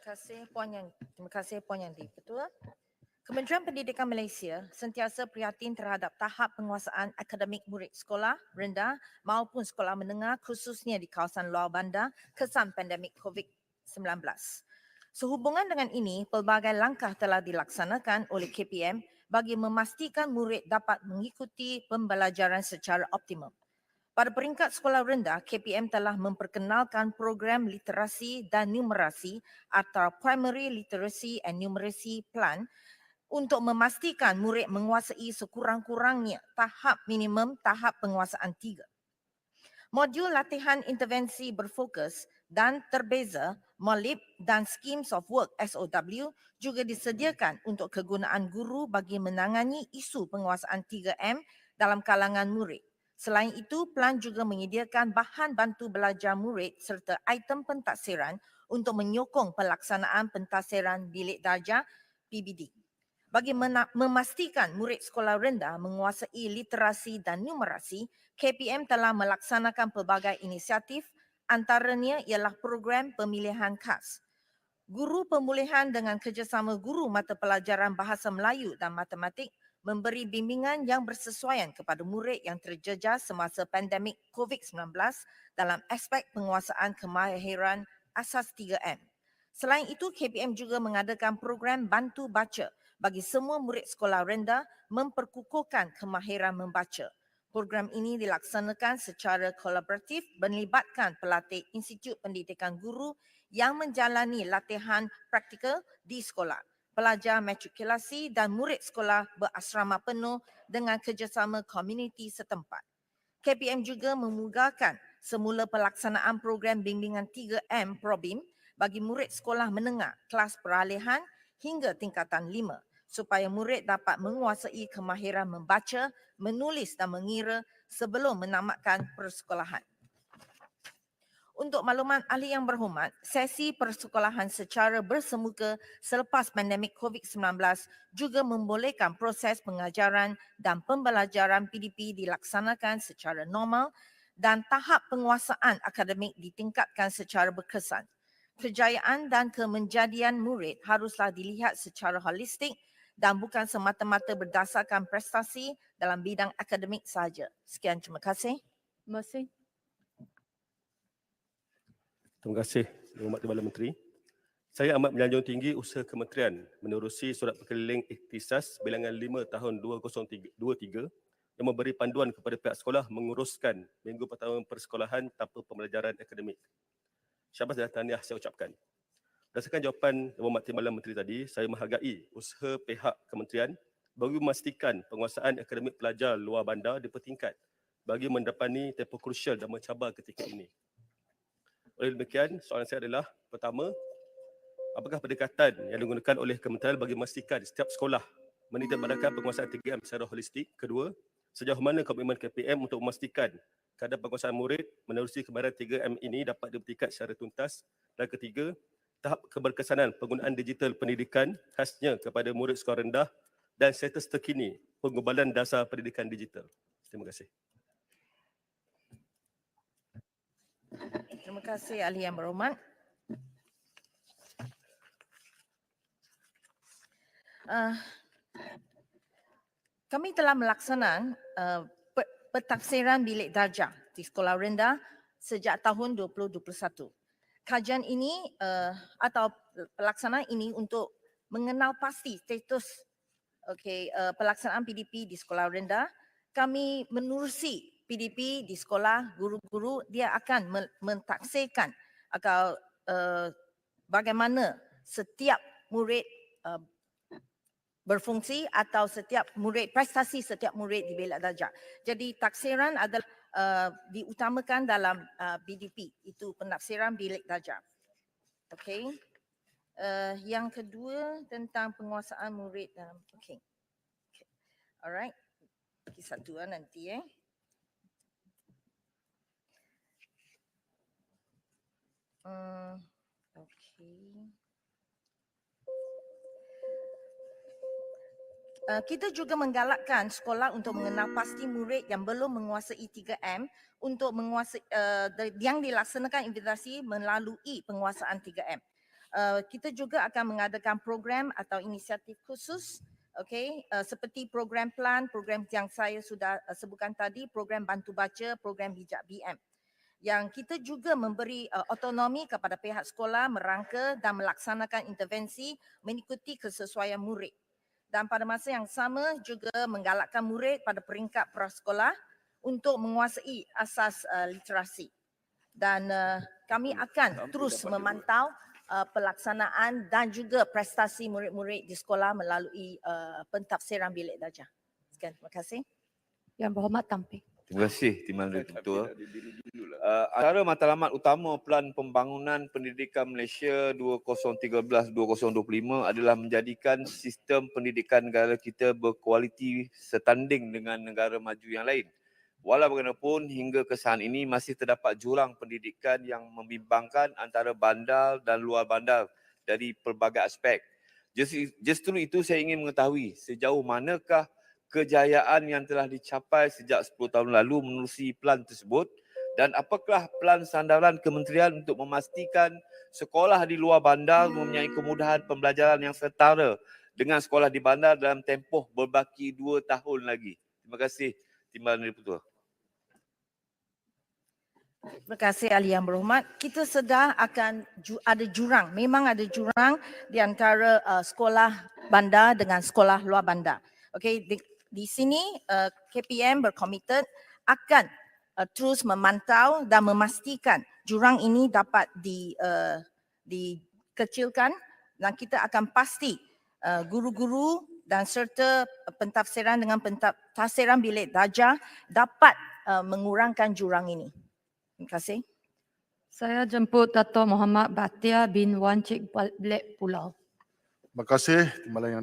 Terima kasih Puan Yandi. Ketua, Kementerian Pendidikan Malaysia sentiasa prihatin terhadap tahap penguasaan akademik murid sekolah rendah maupun sekolah menengah khususnya di kawasan luar bandar kesan pandemik COVID-19. Sehubungan dengan ini, pelbagai langkah telah dilaksanakan oleh KPM bagi memastikan murid dapat mengikuti pembelajaran secara optimum. Pada peringkat sekolah rendah, KPM telah memperkenalkan program literasi dan numerasi atau Primary Literacy and Numeracy Plan untuk memastikan murid menguasai sekurang-kurangnya tahap minimum tahap penguasaan 3. Modul latihan intervensi berfokus dan terbeza, MOLIP dan Schemes of Work SOW juga disediakan untuk kegunaan guru bagi menangani isu penguasaan 3M dalam kalangan murid. Selain itu, pelan juga menyediakan bahan bantu belajar murid serta item pentaksiran untuk menyokong pelaksanaan pentaksiran bilik darjah PBD. Bagi memastikan murid sekolah rendah menguasai literasi dan numerasi, KPM telah melaksanakan pelbagai inisiatif, antaranya ialah program pemilihan khas. Guru pemulihan dengan kerjasama guru mata pelajaran Bahasa Melayu dan Matematik memberi bimbingan yang bersesuaian kepada murid yang terjejas semasa pandemik COVID-19 dalam aspek penguasaan kemahiran asas 3M. Selain itu, KPM juga mengadakan program bantu baca bagi semua murid sekolah rendah memperkukuhkan kemahiran membaca. Program ini dilaksanakan secara kolaboratif melibatkan pelatih Institut Pendidikan Guru yang menjalani latihan praktikal di sekolah, pelajar matrikulasi dan murid sekolah berasrama penuh dengan kerjasama komuniti setempat. KPM juga memugahkan semula pelaksanaan program bimbingan 3M Probim bagi murid sekolah menengah kelas peralihan hingga tingkatan 5 supaya murid dapat menguasai kemahiran membaca, menulis dan mengira sebelum menamatkan persekolahan. Untuk makluman ahli yang berhormat, sesi persekolahan secara bersemuka selepas pandemik COVID-19 juga membolehkan proses pengajaran dan pembelajaran PDP dilaksanakan secara normal dan tahap penguasaan akademik ditingkatkan secara berkesan. Kejayaan dan kemenjadian murid haruslah dilihat secara holistik dan bukan semata-mata berdasarkan prestasi dalam bidang akademik sahaja. Sekian, terima kasih. Terima kasih. Terima kasih, Yang Berhormat Timbalan Menteri. Saya amat menyanjung tinggi usaha kementerian menerusi Surat Perkeliling Ikhtisas bilangan 5 tahun 2023 yang memberi panduan kepada pihak sekolah menguruskan minggu pertama persekolahan tanpa pembelajaran akademik. Syabas dan tahniah saya ucapkan. Berdasarkan jawapan Yang Berhormat Timbalan Menteri tadi, saya menghargai usaha pihak kementerian bagi memastikan penguasaan akademik pelajar luar bandar dipertingkat bagi mendapati tempoh krusial dan mencabar ketika ini. Oleh demikian, soalan saya adalah, pertama, apakah pendekatan yang digunakan oleh kementerian bagi memastikan setiap sekolah menitikberatkan penguasaan 3M secara holistik? Kedua, sejauh mana komitmen KPM untuk memastikan kadar penguasaan murid menerusi kemahiran 3M ini dapat dipertingkat secara tuntas? Dan ketiga, tahap keberkesanan penggunaan digital pendidikan khasnya kepada murid sekolah rendah dan status terkini pengubalan dasar pendidikan digital. Terima kasih. Terima kasih ahli yang berhormat. Kami telah melaksanakan pentafsiran bilik darjah di sekolah rendah sejak tahun 2021. Kajian ini atau pelaksanaan ini untuk mengenal pasti status pelaksanaan PDP di sekolah rendah. Kami menerusi PDP di sekolah, guru-guru dia akan mentaksirkan atau bagaimana setiap murid berfungsi atau setiap murid, prestasi setiap murid di bilik darjah. Jadi taksiran adalah diutamakan dalam PDP, itu penafsiran bilik darjah. Okey. Yang kedua tentang penguasaan murid dalam okay. Alright. Satu nanti okay. Kita juga menggalakkan sekolah untuk mengenal pasti murid yang belum menguasai 3M untuk menguasai yang dilaksanakan investasi melalui penguasaan 3M. Kita juga akan mengadakan program atau inisiatif khusus, seperti program plan, program yang saya sudah sebutkan tadi, program bantu baca, program bijak BM. Yang kita juga memberi autonomi kepada pihak sekolah merangka dan melaksanakan intervensi mengikuti kesesuaian murid. Dan pada masa yang sama juga menggalakkan murid pada peringkat prasekolah untuk menguasai asas literasi. Dan kami akan terus memantau pelaksanaan dan juga prestasi murid-murid di sekolah melalui pentafsiran bilik darjah. Sekian, terima kasih. Yang Berhormat Tamping. Terima kasih Timbalan Ketua. Antara matlamat utama Pelan Pembangunan Pendidikan Malaysia 2013-2025 adalah menjadikan sistem pendidikan negara kita berkualiti setanding dengan negara maju yang lain. Walau bagaimanapun, hingga ke saat ini masih terdapat jurang pendidikan yang membimbangkan antara bandar dan luar bandar dari pelbagai aspek. Justru itu saya ingin mengetahui sejauh manakah kejayaan yang telah dicapai sejak 10 tahun lalu menerusi pelan tersebut dan apakah pelan sandaran kementerian untuk memastikan sekolah di luar bandar mempunyai kemudahan pembelajaran yang setara dengan sekolah di bandar dalam tempoh berbaki 2 tahun lagi. Terima kasih Timbalan Ketua. Terima kasih Ahli Yang Berhormat. Kita sedar akan ada jurang, memang ada jurang di antara sekolah bandar dengan sekolah luar bandar. Okey, di sini KPM berkomited akan terus memantau dan memastikan jurang ini dapat dikecilkan dan kita akan pasti guru-guru dan serta pentafsiran dengan pentafsiran bilik darjah dapat mengurangkan jurang ini. Terima kasih. Saya jemput Dato' Muhammad Bhatia bin Wan Cik Black Pulau. Terima kasih Timbalan Yang